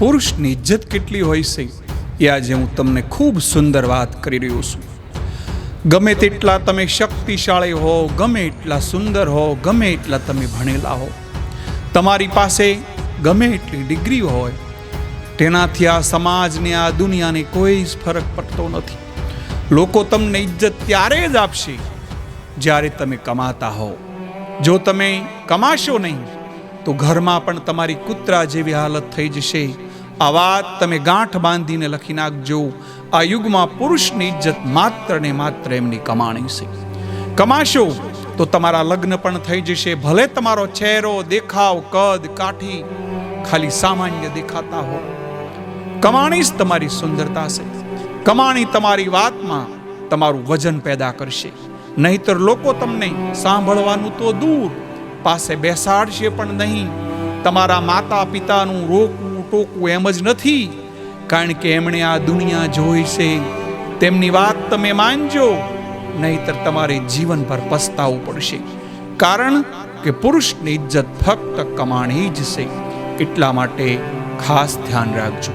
પુરુષની ઇજ્જત કેટલી હોય છે એ આજે હું તમને ખૂબ સુંદર વાત કરી રહ્યો છું. ગમે તેટલા તમે શક્તિશાળી હો, ગમે એટલા સુંદર હો, ગમે એટલા તમે ભણેલા હો, તમારી પાસે ગમે એટલી ડિગ્રી હોય, તેનાથી આ સમાજને, આ દુનિયાને કોઈ જ ફરક પડતો નથી. લોકો તમને ઇજ્જત ત્યારે જ આપશે જ્યારે તમે કમાતા હો. જો તમે કમાશો નહીં તો ઘરમાં પણ તમારી કૂતરા જેવી હાલત થઈ જશે. આ વાત તમે ગાંઠ બાંધીને લખી નાખજો. આ યુગમાં પુરુષની ઇજ્જત માત્ર ને માત્ર એમની કમાણી છે. કમાશો તો તમારા લગ્ન પણ થઈ જશે. ભલે તમારો ચહેરો, દેખાવ, કદ, કાઠી ખાલી સામાન્ય દેખાતા હો, કમાણી જ તમારી સુંદરતા છે. કમાણી તમારી વાતમાં તમારું વજન પેદા કરશે. નહીતર લોકો તમને સાંભળવાનું તો દૂર, પાસે બેસાડશે પણ નહીં. તમારા માતા પિતાનું રોકવું ટોકવું એમ જ નથી, કારણ કે એમણે આ દુનિયા જોઈ છે. તેમની વાત તમે માનજો, નહીતર તમારે જીવન પર પસ્તાવવું પડશે. કારણ કે પુરુષની ઇજ્જત ફક્ત કમાણી જ છે. એટલા માટે ખાસ ધ્યાન રાખજો.